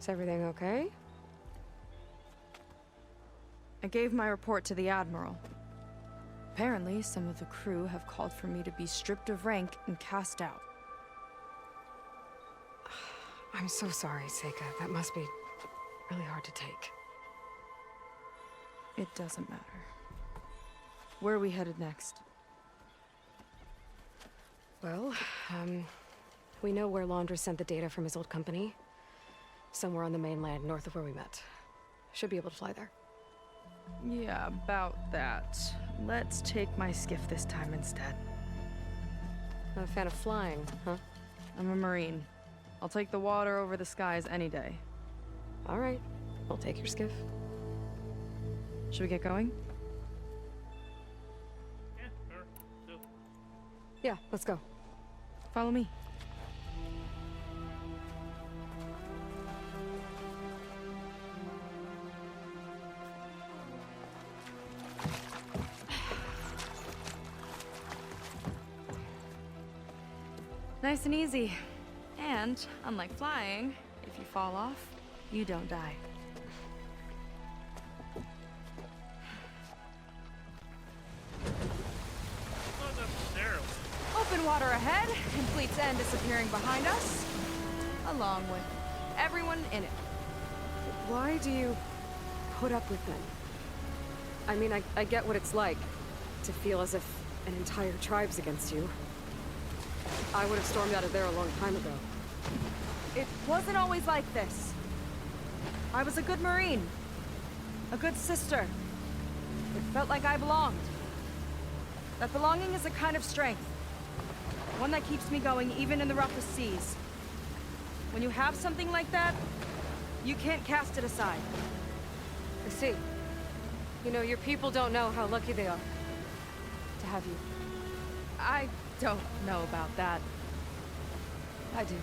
Is everything okay? I gave my report to the Admiral. Apparently, some of the crew have called for me to be stripped of rank and cast out. I'm so sorry, Seika. That must be really hard to take. It doesn't matter. Where are we headed next? Well, we know where Laundra sent the data from his old company. Somewhere on the mainland, north of where we met. Should be able to fly there. Yeah, about that. Let's take my skiff this time instead. Not a fan of flying, huh? I'm a Marine. I'll take the water over the skies any day. All right. I'll take your skiff. Should we get going? Yeah, sure. So, Yeah, let's go. Follow me. Nice and easy. And, unlike flying, if you fall off, you don't die. not necessarily. Open water ahead, and Fleet's End disappearing behind us, along with everyone in it. Why do you put up with them? I mean, I get what it's like to feel as if an entire tribe's against you. I would have stormed out of there a long time ago. It wasn't always like this. I was a good Marine. A good sister. It felt like I belonged. That belonging is a kind of strength. One that keeps me going even in the roughest seas. When you have something like that, you can't cast it aside. I see. You know, your people don't know how lucky they are to have you. I don't know about that. I do.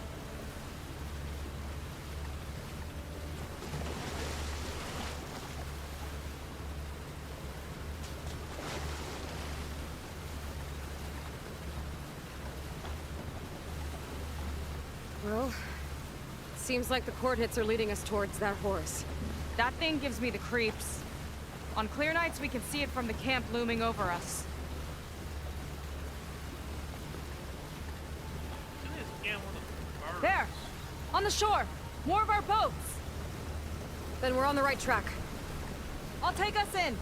Well, seems like the coordinates are leading us towards that horse. That thing gives me the creeps. On clear nights, we can see it from the camp looming over us. Didn't they scan one of the birds? There! On the shore! More of our boats! Then we're on the right track. I'll take us in!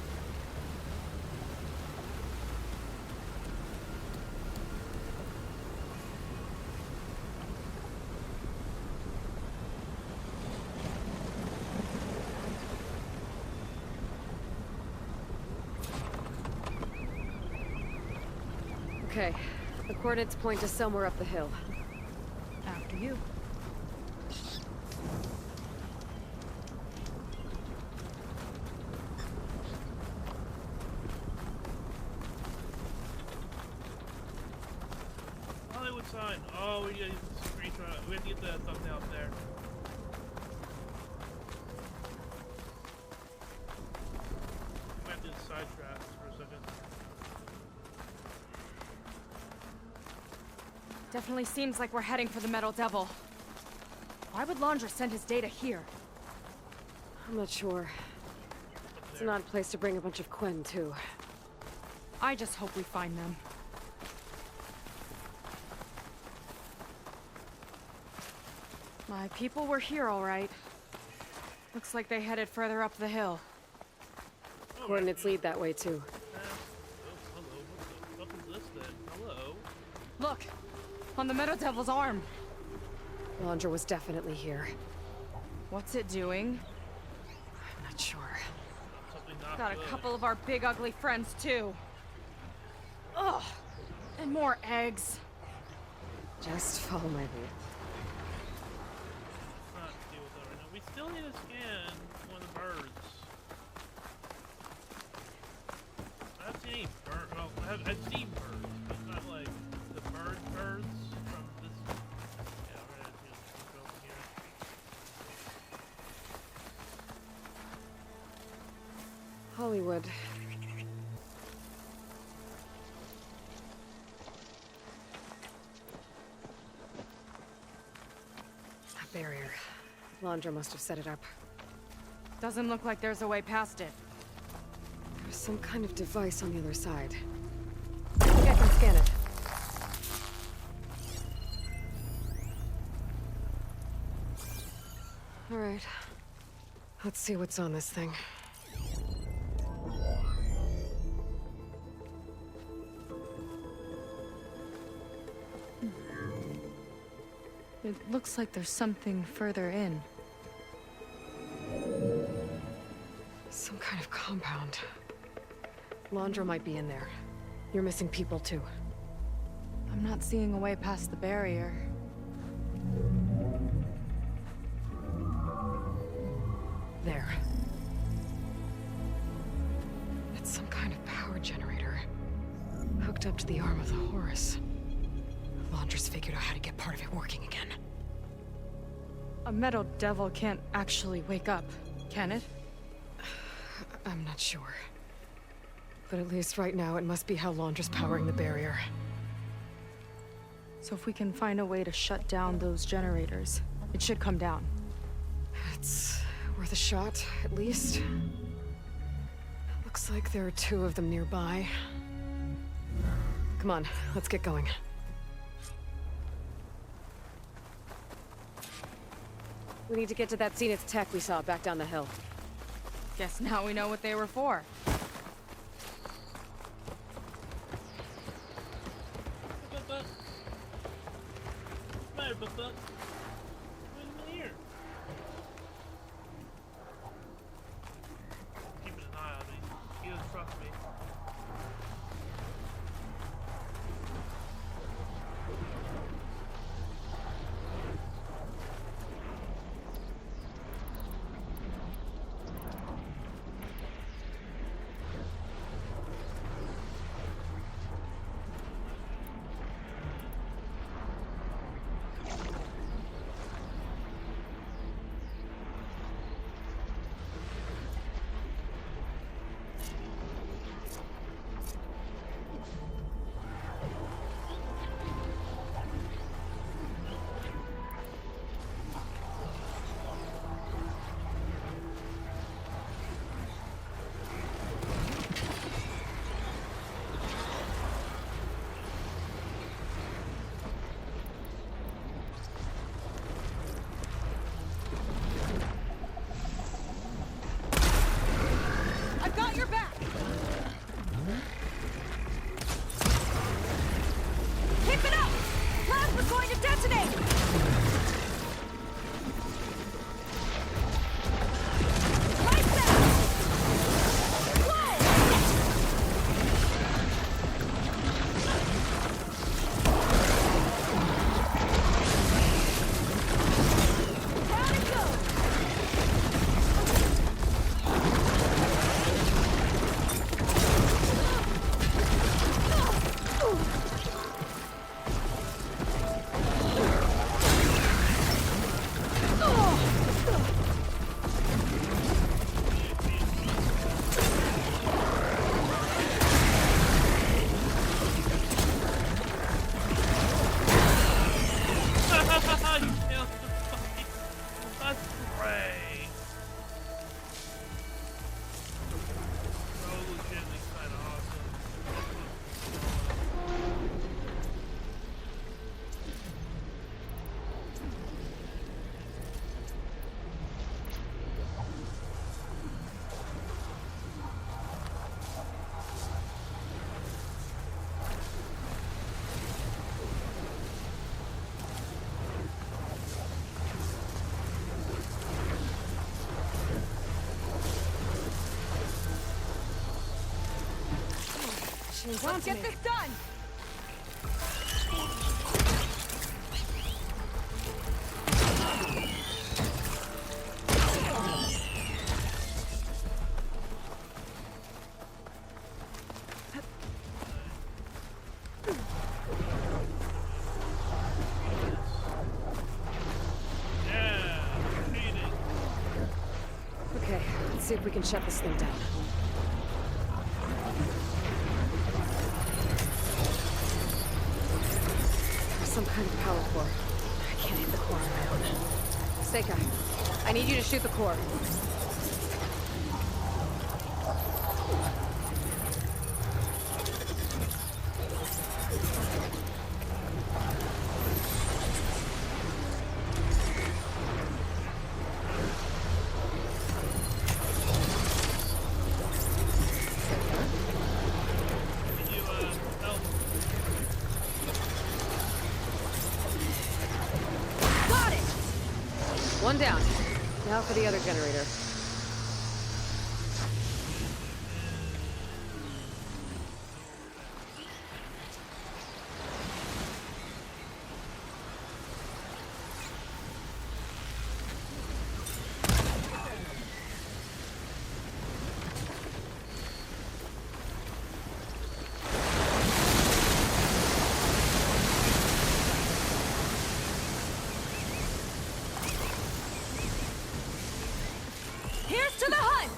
Okay, the coordinates point to somewhere up the hill. After you. Hollywood sign. Oh, we gotta use the screenshot. We have to get that thumbnail up there. We might have to do the side tracks for a second. Definitely seems like we're heading for the Metal Devil. Why would Laundra send his data here? I'm not sure. It's an odd place to bring a bunch of Quen, too. I just hope we find them. My people were here, all right. Looks like they headed further up the hill. Coordinates lead that way, too. Oh, hello. What the fuck is this then? Hello? Look! On the Metal Devil's arm! Laundra was definitely here. What's it doing? I'm not sure. Something not Got a good. couple of our big ugly friends, too. Ugh! And more eggs. Just follow my lead. Let's not deal with that right now. We still need to scan one of the birds. I haven't seen any bird. Well, I've seen birds, but not like the birds from this. Yeah, we're gonna do this over here. Hollywood. That barrier. Landra must have set it up. Doesn't look like there's a way past it. There's some kind of device on the other side. I think I can scan it. All right. Let's see what's on this thing. It looks like there's something further in. Some kind of compound. Landra might be in there. You're missing people too. I'm not seeing a way past the barrier. There. It's some kind of power generator. Hooked up to the arm of the Horus. Landra's figured out how to get part of it working again. A metal devil can't actually wake up, can it? I'm not sure. But at least right now, it must be how Landra's powering the barrier. So if we can find a way to shut down those generators, it should come down. It's worth a shot, at least. Looks like there are 2 of them nearby. Come on, let's get going. We need to get to that Zenith tech we saw back down the hill. Guess now we know what they were for. Here. Keeping an eye on me. He doesn't trust me. I've got your back! Keep it up! Plasma's going to detonate! Right there! Down it goes! You killed the fucking... That's great. So legitimately kind of Let's get this done! yeah, cheating. Okay, let's see if we can shut this thing down. There's some kind of power core. I can't hit the core on my own. Seika, I need you to shoot the core. Can you, help? Got it! One down. Now for the other generator. Here's to the hunt!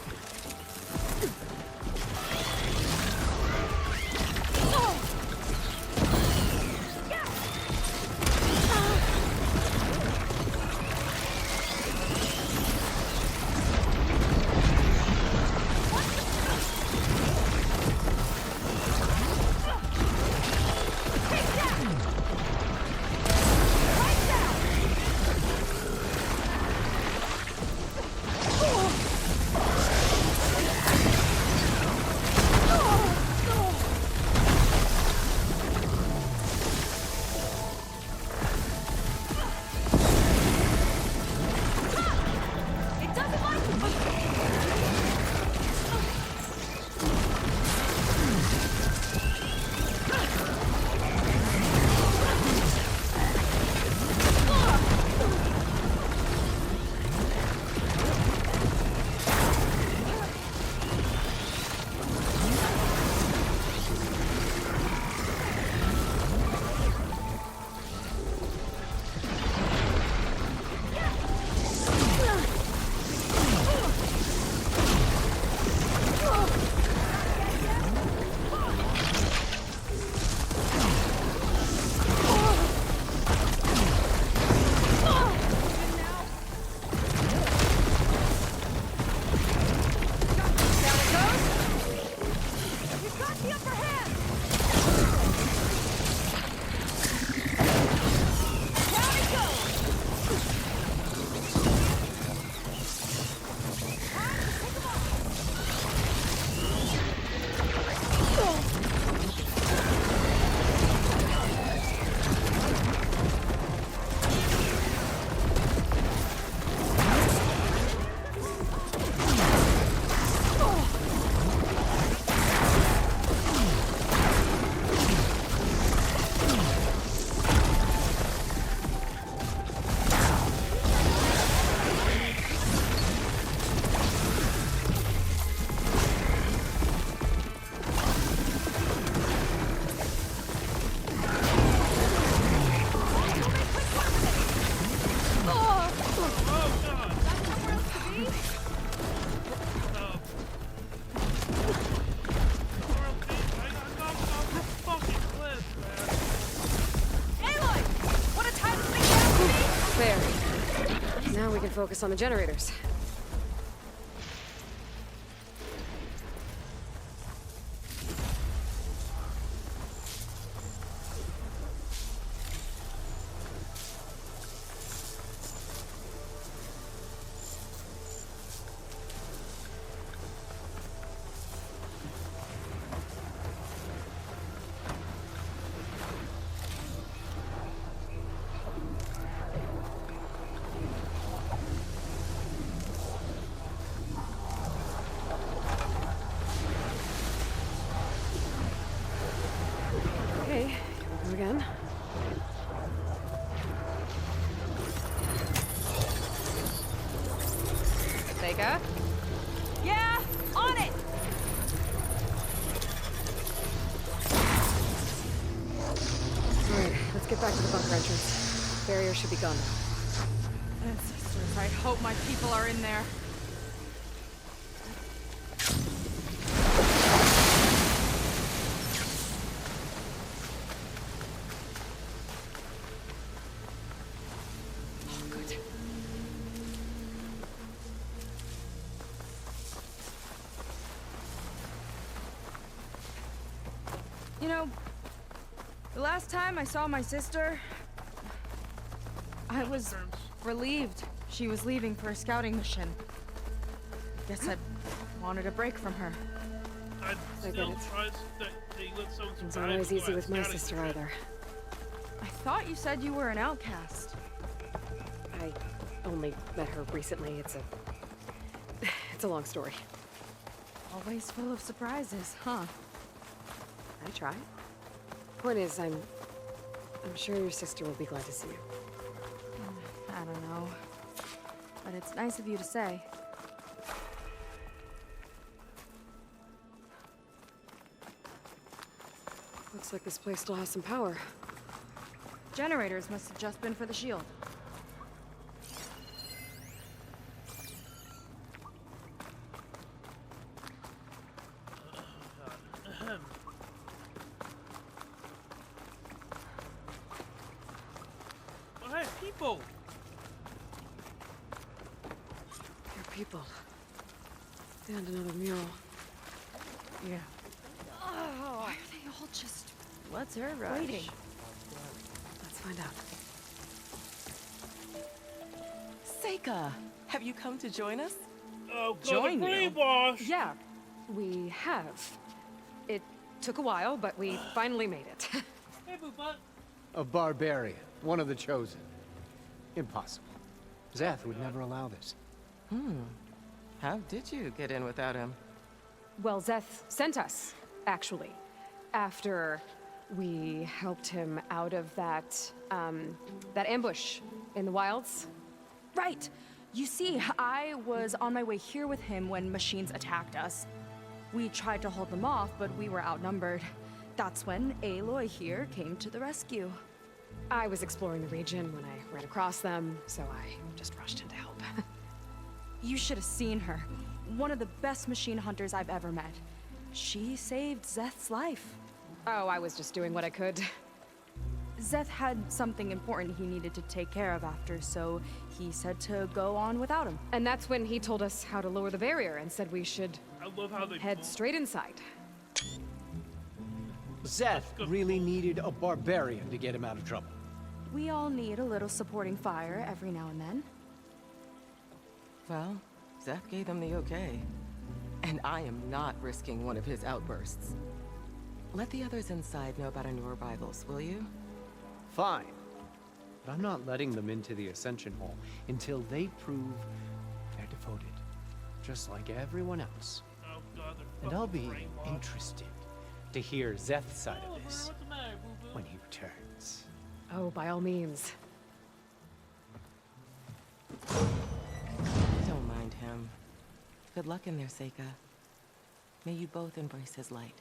It doesn't like Focus on the generators. Okay, here we go again. Vega? Yeah, on it! Alright, let's get back to the bunker entrance. Barrier should be gone now. Ancestors, I hope my people are in there. You know, the last time I saw my sister, I was Terms. relieved she was leaving for a scouting mission. Guess I wanted a break from her. I'm I get still it. surprised that they let someone It's survive always and go easy on with my scouting sister mission. either. I thought you said you were an outcast. I only met her recently. It's a long story. Always full of surprises, huh? I try. Point is, I'm sure your sister will be glad to see you. I don't know. But it's nice of you to say. Looks like this place still has some power. Generators must have just been for the shield. Ahem. Oh, hey, people! Your people. And another mural. Yeah. Why are they all just What's her rush? waiting? Let's find out. Seika, have you come to join us? Oh, Join God, you? the brainwash! Yeah, we have. It took a while, but we finally made it. Hey, Boobot. A barbarian, one of the chosen. Impossible. Zeth would never allow this. How did you get in without him? Well, Zeth sent us, actually, after we helped him out of that ambush in the wilds. Right! You see, I was on my way here with him when machines attacked us. We tried to hold them off, but we were outnumbered. That's when Aloy here came to the rescue. I was exploring the region when I ran across them, so I just rushed in to help. You should have seen her. One of the best machine hunters I've ever met. She saved Zeth's life. Oh, I was just doing what I could. Zeth had something important he needed to take care of after, so he said to go on without him. And that's when he told us how to lower the barrier and said we should I love how they head move. straight inside. Zeth really needed a barbarian to get him out of trouble. We all need a little supporting fire every now and then. Well, Zeth gave them the okay. And I am not risking one of his outbursts. Let the others inside know about our new arrivals, will you? Fine. But I'm not letting them into the Ascension Hall until they prove they're devoted. Just like everyone else. Oh, God, they're And I'll fucking be brainwashed. interested to hear Zeth's side Oh, of this what's the matter, Boo-Boo? when he returns. Oh, by all means. Don't mind him. Good luck in there, Seika. May you both embrace his light.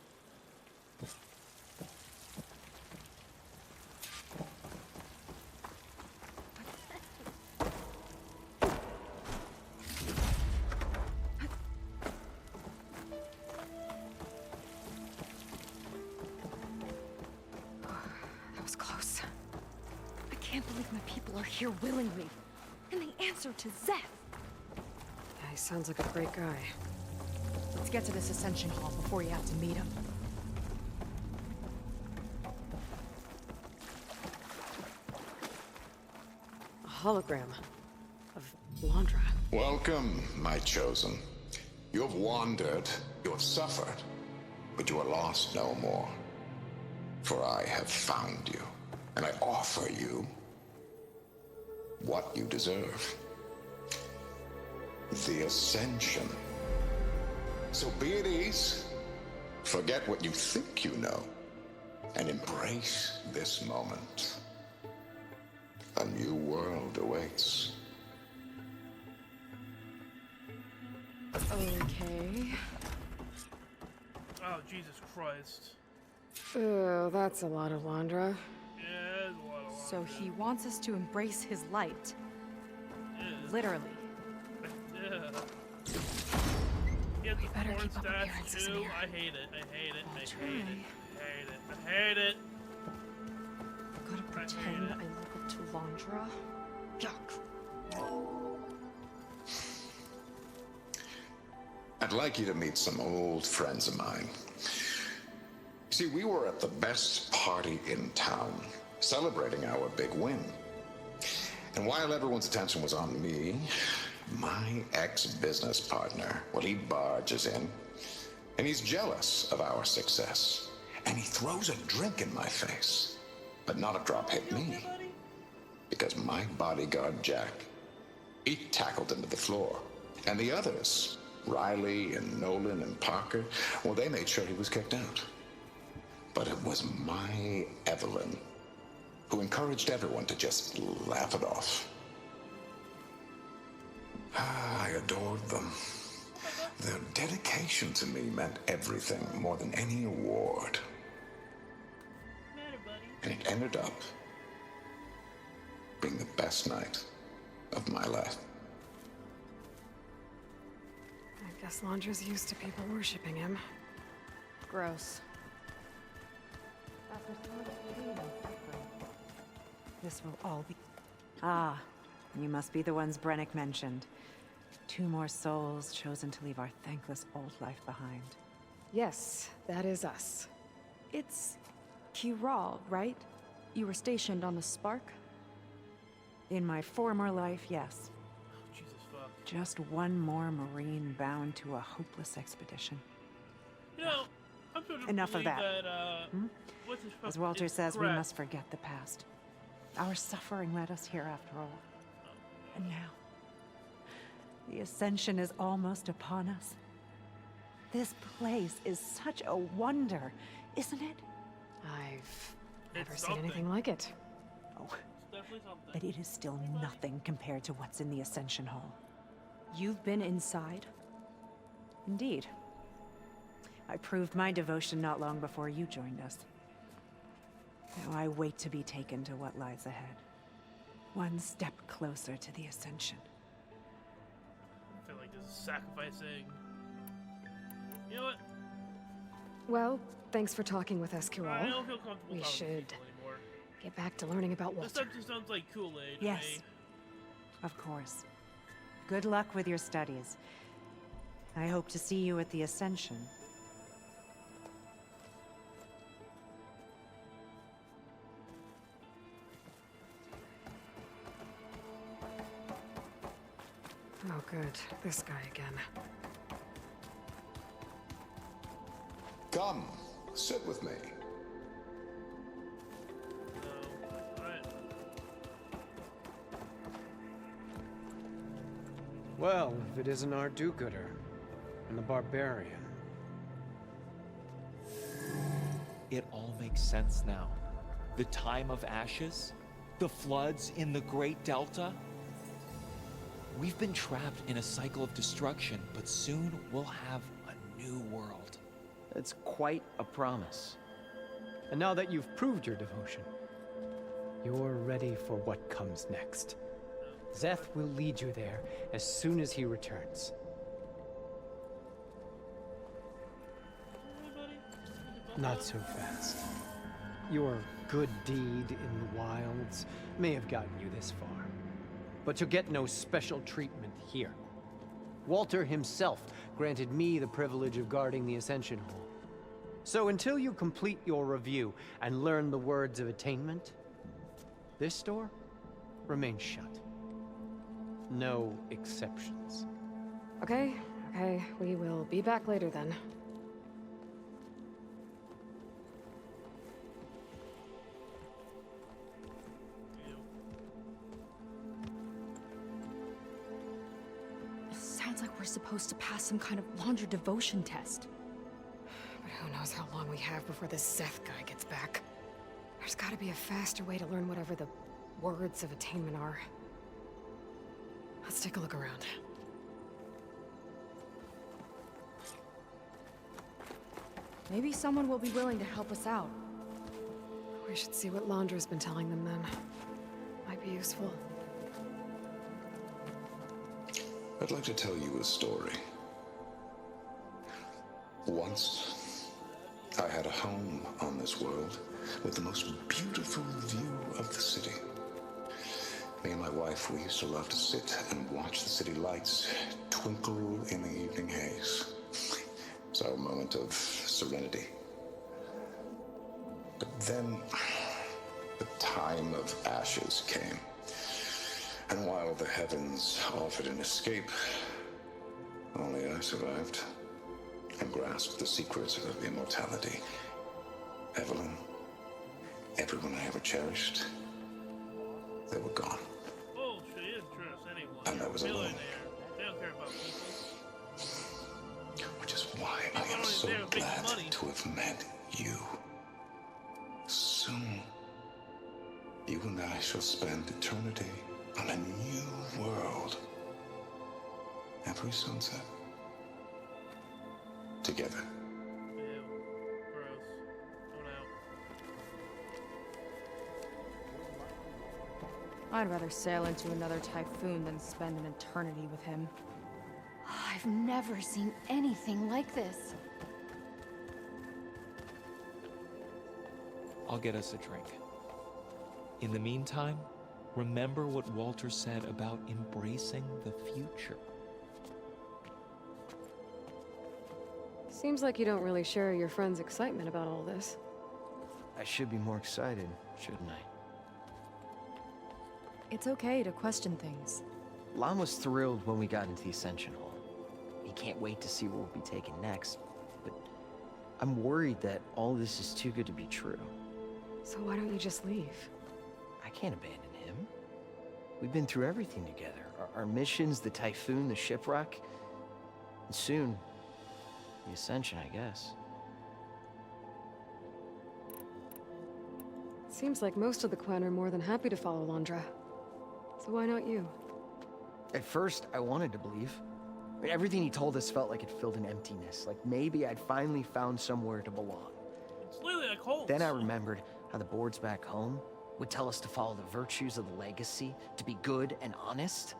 That was close. I can't believe my people are here willingly. And they answer to Zeth. Yeah, he sounds like a great guy. Let's get to this Ascension Hall before you have to meet him. A hologram of Landra. Welcome, my chosen. You have wandered, you have suffered, but you are lost no more. For I have found you, and I offer you what you deserve. The Ascension. So be at ease, forget what you think you know, and embrace this moment. A new world awaits. Okay. Oh, Jesus Christ. Oh, that's a lot of Landra. Yeah, there's a lot of So he wants us to embrace his light. Literally. Yeah. He has the better porn keep up stats appearances in too. here. I hate it. I hate it. I hate try. it. I hate it. I hate it. Gotta pretend I look up to Landra. Yuck. I'd like you to meet some old friends of mine. You See, we were at the best party in town, celebrating our big win. And while everyone's attention was on me, my ex-business partner, well, he barges in, and he's jealous of our success. And he throws a drink in my face. But not a drop hit me. Because my bodyguard, Jack, he tackled him to the floor. And the others, Riley and Nolan and Parker, well, they made sure he was kicked out. But it was my Evelyn who encouraged everyone to just laugh it off. I adored them. Their dedication to me meant everything, more than any award. And it ended up being the best night of my life. I guess Londra's used to people worshipping him. Gross. This will all be... Ah, you must be the ones Brennick mentioned. 2 more souls chosen to leave our thankless old life behind. Yes, that is us. It's Kiral, right? You were stationed on the Spark? In my former life, yes. Jesus fuck. Just one more Marine bound to a hopeless expedition. You know, I'm sort of Enough of believe that. what's his fuck As Walter is says, we correct. must forget the past. Our suffering led us here after all. And now, the Ascension is almost upon us. This place is such a wonder, isn't it? I've never It's seen something. anything like it. Oh, It's definitely something. but it is still nothing compared to what's in the Ascension Hall. You've been inside? Indeed. I proved my devotion not long before you joined us. Now I wait to be taken to what lies ahead. One step closer to the Ascension. I feel like this is sacrificing. You know what? Well, thanks for talking with us, I Kiral. don't feel comfortable We talking to should people anymore. get back to learning about This Walter. stuff just sounds like Kool-Aid to Yes. me. Of course. Good luck with your studies. I hope to see you at the Ascension. Oh, good. This guy again. Come, sit with me. So, alright. Well, if it isn't our do-gooder and the barbarian. It all makes sense now. The time of ashes, the floods in the Great Delta. We've been trapped in a cycle of destruction, but soon we'll have a new world. It's quite a promise. And now that you've proved your devotion, you're ready for what comes next. Zeth will lead you there as soon as he returns. Not so fast. Your good deed in the wilds may have gotten you this far, but you'll get no special treatment here. Walter himself granted me the privilege of guarding the Ascension Hall. So until you complete your review and learn the words of attainment, this door remains shut. No exceptions. Okay, we will be back later then. It sounds like we're supposed to pass some kind of Laundra devotion test. But who knows how long we have before this Zeth guy gets back. There's gotta be a faster way to learn whatever the words of attainment are. Let's take a look around. Maybe someone will be willing to help us out. We should see what Londra's been telling them then. Might be useful. I'd like to tell you a story. Once, I had a home on this world with the most beautiful view of the city. Me and my wife, we used to love to sit and watch the city lights twinkle in the evening haze. It's our moment of serenity. Then the time of ashes came. And while the heavens offered an escape, only I survived and grasped the secrets of immortality. Evelyn, everyone I ever cherished, they were gone. Oh, she didn't trust anyone. And I was alone. Billionaire. They don't care about people. Which is why I am only so there to make glad money. to have met you. Soon, you and I shall spend eternity on a new world. Every sunset. Together. Ew. Gross. Going out. I'd rather sail into another typhoon than spend an eternity with him. I've never seen anything like this. I'll get us a drink. In the meantime, remember what Walter said about embracing the future. Seems like you don't really share your friend's excitement about all this. I should be more excited, shouldn't I? It's okay to question things. Lon was thrilled when we got into the Ascension Hall. He can't wait to see where we'll be taken next. But I'm worried that all this is too good to be true. So why don't you just leave? I can't abandon him. We've been through everything together. Our missions, the typhoon, the shipwreck. And soon, the Ascension, I guess. Seems like most of the clan are more than happy to follow Londra. So why not you? At first, I wanted to believe. I mean, everything he told us felt like it filled an emptiness. Like maybe I'd finally found somewhere to belong. It's literally like Holmes. Then I remembered how the boards back home would tell us to follow the virtues of the legacy, to be good and honest.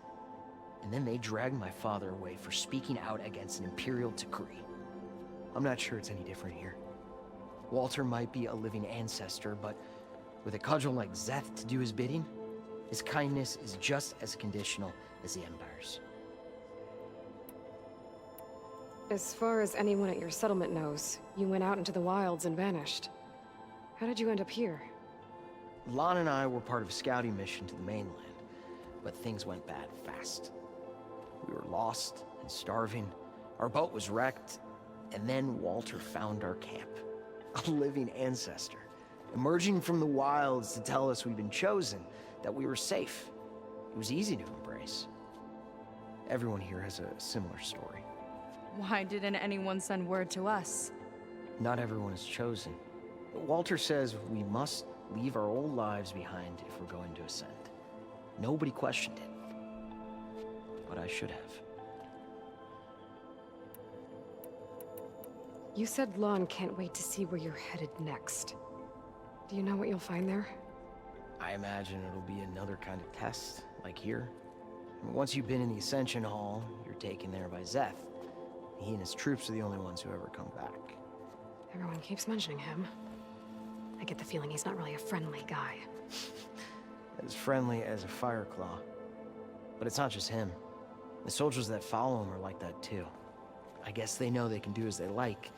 And then they dragged my father away for speaking out against an imperial decree. I'm not sure it's any different here. Walter might be a living ancestor, but with a cudgel like Szeth to do his bidding, his kindness is just as conditional as the Empire's. As far as anyone at your settlement knows, you went out into the wilds and vanished. How did you end up here? Lon and I were part of a scouting mission to the mainland, but things went bad fast. We were lost and starving, our boat was wrecked, and then Walter found our camp. A living ancestor, emerging from the wilds to tell us we'd been chosen, that we were safe. It was easy to embrace. Everyone here has a similar story. Why didn't anyone send word to us? Not everyone is chosen. Walter says we must leave our old lives behind if we're going to ascend. Nobody questioned it. But I should have. You said Lon can't wait to see where you're headed next. Do you know what you'll find there? I imagine it'll be another kind of test, like here. Once you've been in the Ascension Hall, you're taken there by Szeth. He and his troops are the only ones who ever come back. Everyone keeps mentioning him. I get the feeling he's not really a friendly guy. As friendly as a Fireclaw. But it's not just him. The soldiers that follow him are like that too. I guess they know they can do as they like,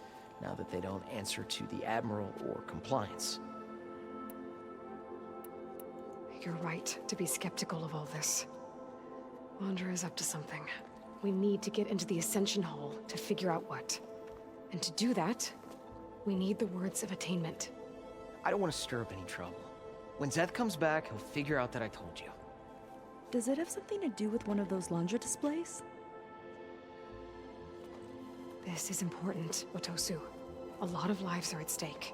now that they don't answer to the Admiral or compliance. You're right to be skeptical of all this. Londra is up to something. We need to get into the Ascension Hall to figure out what. And to do that, we need the words of attainment. I don't want to stir up any trouble. When Szeth comes back, he'll figure out that I told you. Does it have something to do with one of those Londra displays? This is important, Otosu. A lot of lives are at stake.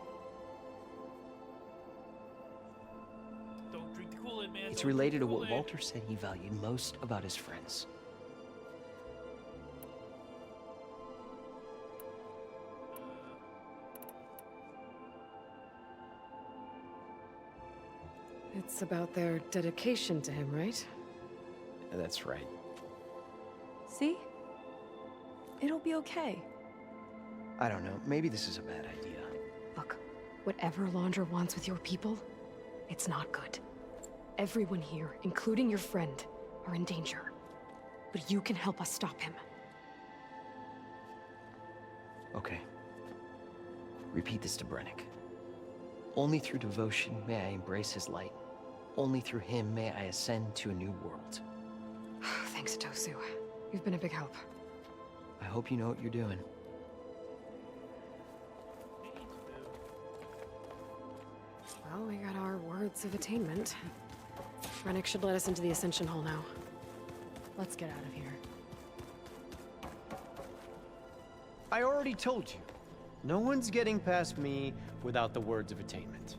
Don't drink the Kool-Aid, man. It's Don't related to drink the what Kool-Aid. Walter said he valued most about his friends. It's about their dedication to him, right? That's right. See? It'll be okay. I don't know, maybe this is a bad idea. Look, whatever Londra wants with your people, it's not good. Everyone here, including your friend, are in danger. But you can help us stop him. Okay. Repeat this to Brennick. Only through devotion may I embrace his light. Only through him may I ascend to a new world. Thanks, Tosu. You've been a big help. I hope you know what you're doing. Well, we got our words of attainment. Rennick should let us into the Ascension Hall now. Let's get out of here. I already told you. No one's getting past me without the words of attainment.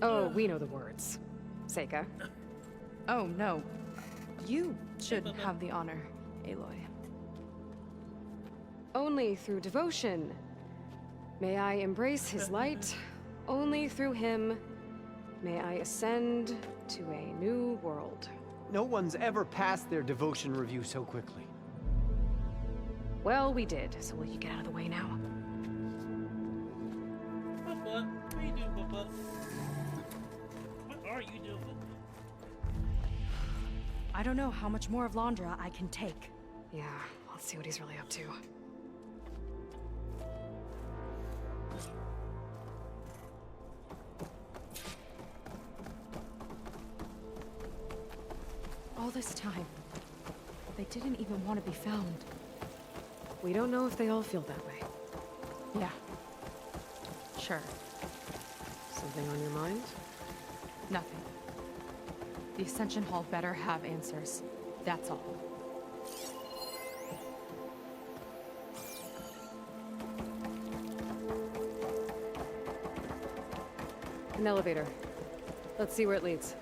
Oh, we know the words. Seika. Oh, no. You should have the honor, Aloy. Only through devotion may I embrace his light. Only through him may I ascend to a new world. No one's ever passed their devotion review so quickly. Well, we did, so will you get out of the way now? Papa, what are you doing, Papa? What are you doing? I don't know how much more of Londra I can take. Yeah, let's see what he's really up to. All this time, they didn't even want to be found. We don't know if they all feel that way. Yeah. Sure. Something on your mind? Nothing. The Ascension Hall better have answers. That's all. An elevator. Let's see where it leads.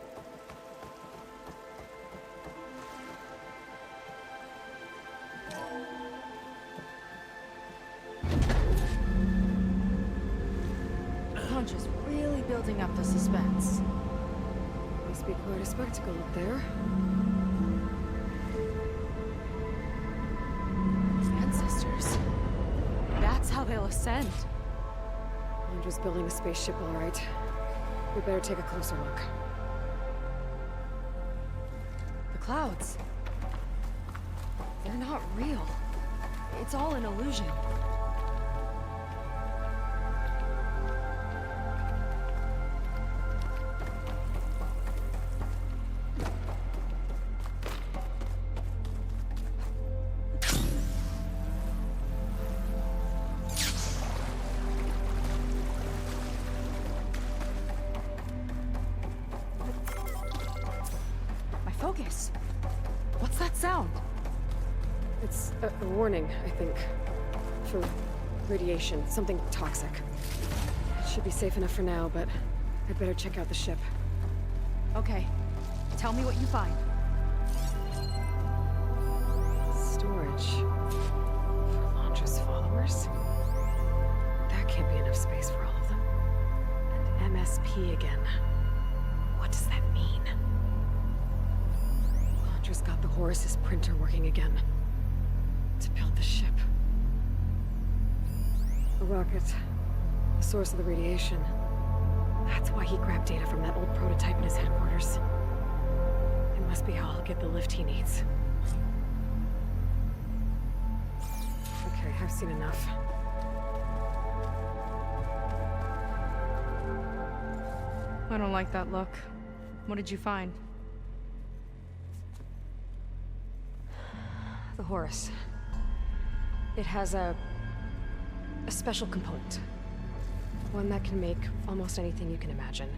Punch is really building up the suspense. Must be quite a spectacle up there. Ancestors. That's how they'll ascend. Londra's building a spaceship, all right. We better take a closer look. The clouds. They're not real. It's all an illusion. My focus. What's that sound? It's a warning, I think. For radiation, something toxic. It should be safe enough for now, but I'd better check out the ship. Okay. Tell me what you find. Storage. For Londra's followers? That can't be enough space for all of them. And MSP again. What does that mean? Londra's got the Horus's printer working again. To build the ship. A rocket. The source of the radiation. That's why he grabbed data from that old prototype in his headquarters. It must be how he'll get the lift he needs. Okay, I've seen enough. I don't like that look. What did you find? The Horus. It has a special component. One that can make almost anything you can imagine.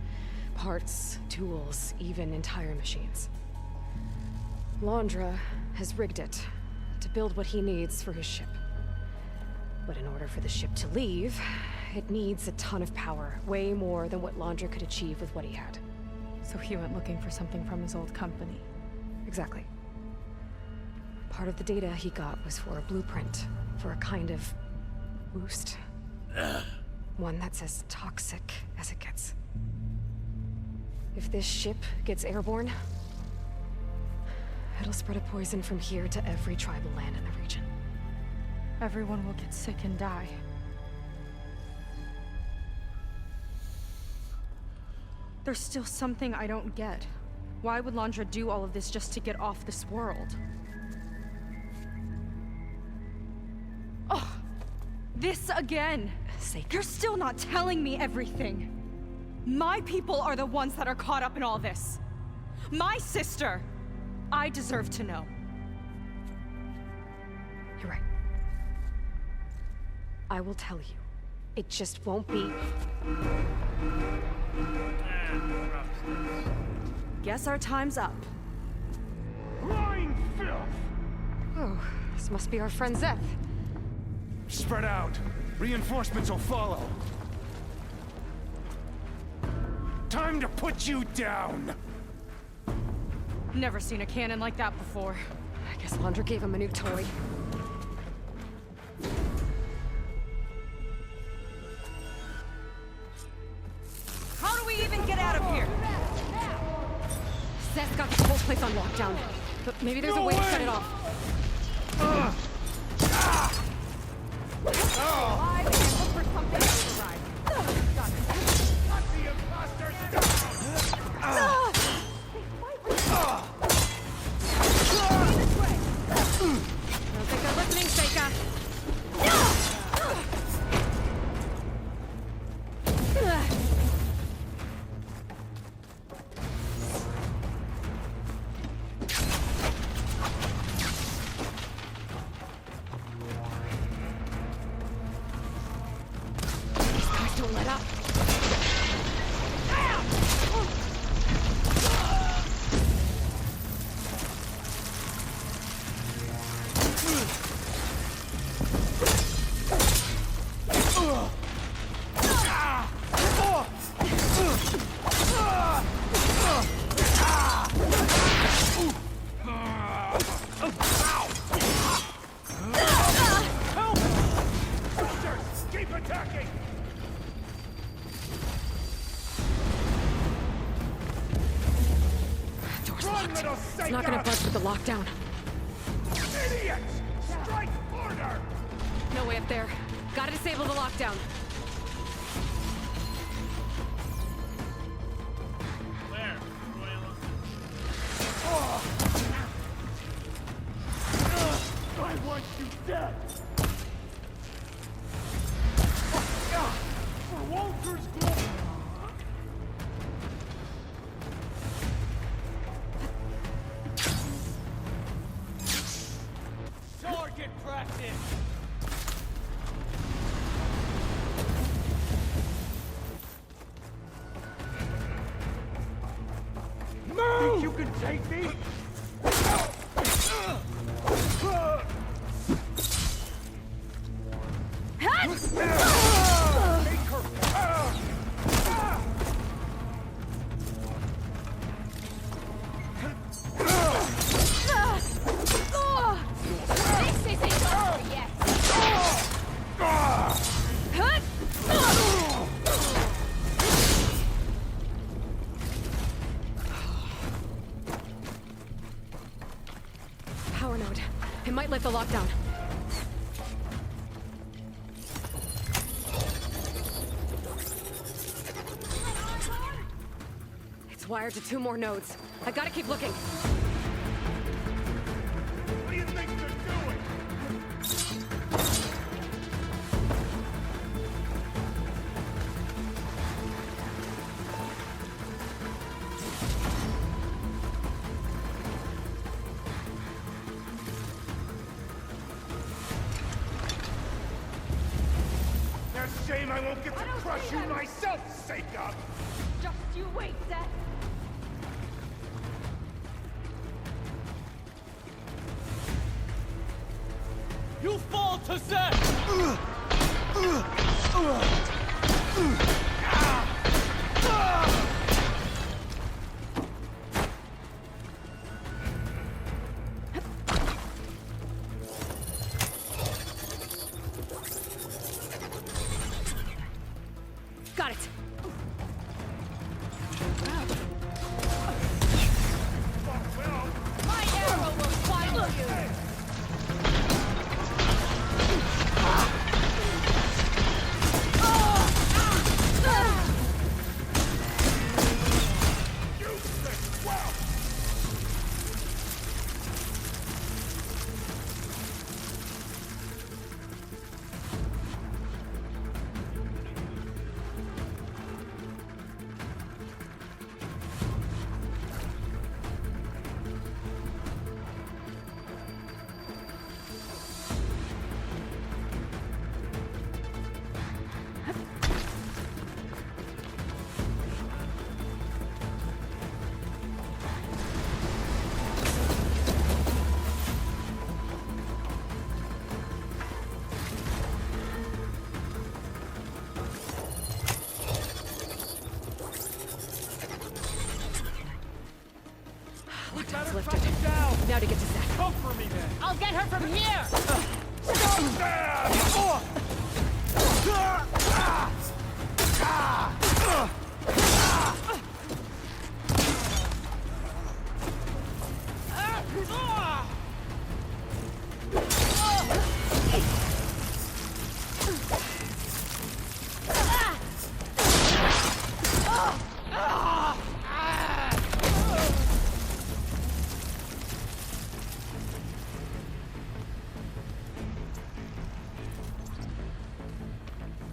Parts, tools, even entire machines. Londra has rigged it to build what he needs for his ship. But in order for the ship to leave, it needs a ton of power, way more than what Londra could achieve with what he had. So he went looking for something from his old company. Exactly. Part of the data he got was for a blueprint, for a kind of boost. One that's as toxic as it gets. If this ship gets airborne, it'll spread a poison from here to every tribal land in the region. Everyone will get sick and die. There's still something I don't get. Why would Londra do all of this just to get off this world? Oh, this again! You're still not telling me everything! My people are the ones that are caught up in all this. My sister! I deserve to know. You're right. I will tell you. It just won't be. Drop sticks. Guess our time's up. Lying filth! Oh, this must be our friend Zeth. Spread out. Reinforcements will follow. Time to put you down! Never seen a cannon like that before. I guess Londra gave him a new toy. How do we even get out of here? Zeth's got this whole place on lockdown. But maybe there's a way to shut it off. Alive and look for something to ride. Let the imposters down! I don't think they're listening, Seika. These guys don't let up. Keep attacking! Door's Run, locked. little It's not gonna Seika! budge with the lockdown. Idiots! Strike order! No way up there. Gotta disable the lockdown. Where? Royal. I want you dead! For Walter's glory! Target practice! Think you can take me? Power node. It might lift the lockdown. It's wired to 2 more nodes. I gotta keep looking. What do you think they're doing? There's a shame I won't get to crush you myself, Seika! Just you wait, Seth. You fall to Zeth! Got it. My arrow will find you. Tension's Better lifted. track him down. Now to get to Zach. Come for me, then. I'll get her from here!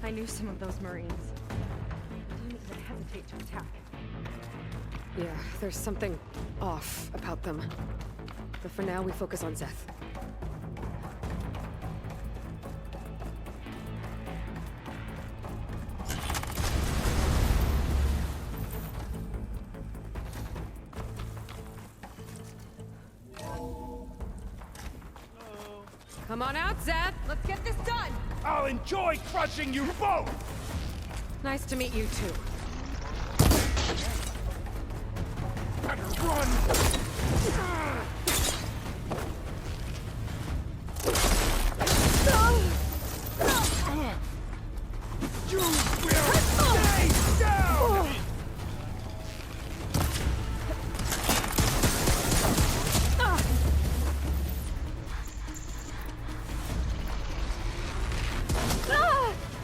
I knew some of those Marines. They didn't even hesitate to attack. Yeah, there's something off about them. But for now, we focus on Zeth. Come on out, Zeth! Let's get this done! I'll enjoy crushing you both! Nice to meet you, too. Better run! You will stay down!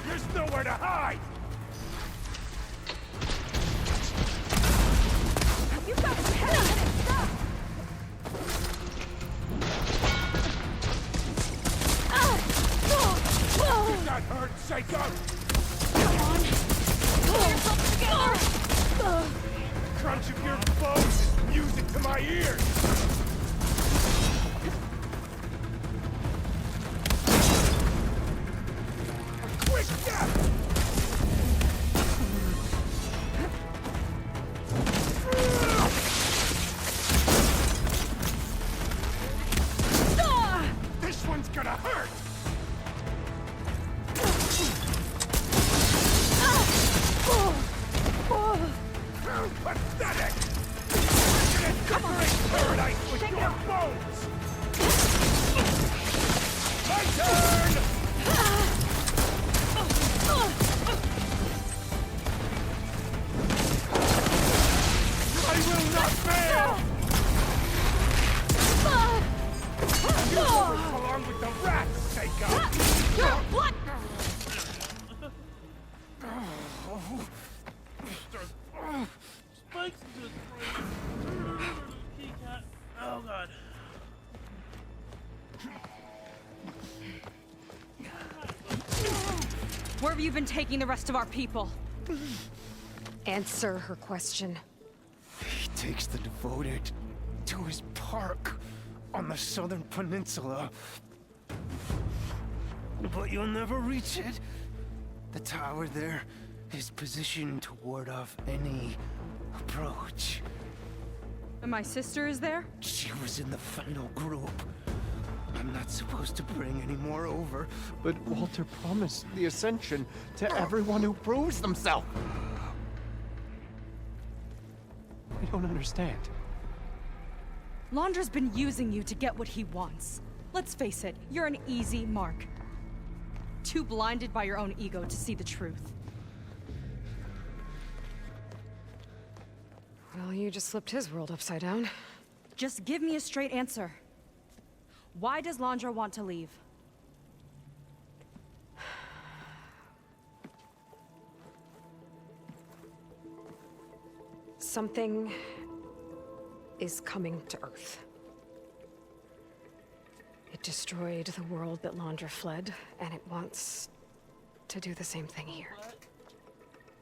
There's nowhere to hide! You got his head on it! Stop! Did that hurt, Seiko? Crunch of your bones is music to my ears! A quick death! This one's gonna hurt! How pathetic! Come on! Paradise with your bones! My turn! I will not fail! You always belong with the rats, Seiko! What? Spikes into his brain. Key cat. Oh god. Where have you been taking the rest of our people? Answer her question. He takes the devoted to his park on the southern peninsula. But you'll never reach it. The tower there is positioned to ward off any approach. And my sister is there? She was in the final group. I'm not supposed to bring any more over. But Walter promised the Ascension to everyone who proves themselves. I don't understand. Londra's been using you to get what he wants. Let's face it, you're an easy mark. Too blinded by your own ego to see the truth. Well, you just flipped his world upside down. Just give me a straight answer. Why does Londra want to leave? Something is coming to Earth. It destroyed the world that Londra fled, and it wants to do the same thing here.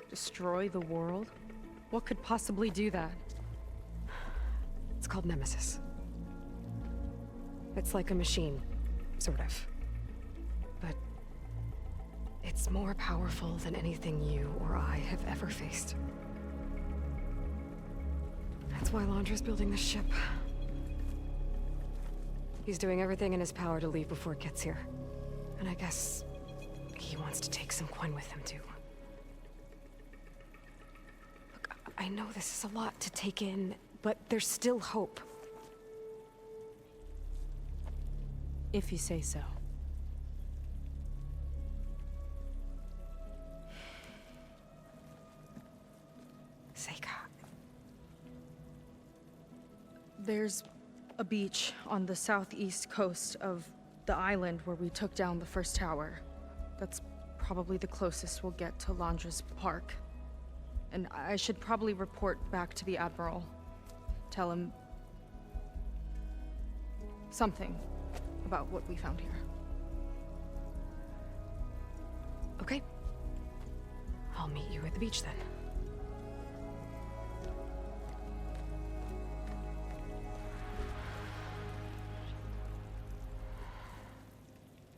Destroy the world? What could possibly do that? It's called Nemesis. It's like a machine, sort of. But it's more powerful than anything you or I have ever faced. That's why Londra's building this ship. He's doing everything in his power to leave before it gets here. And I guess he wants to take some coin with him, too. Look, I know this is a lot to take in, but there's still hope. If you say so. Seika. There's a beach on the southeast coast of the island where we took down the first tower. That's probably the closest we'll get to Landra's Park. And I should probably report back to the Admiral. Tell him something about what we found here. Okay. I'll meet you at the beach then.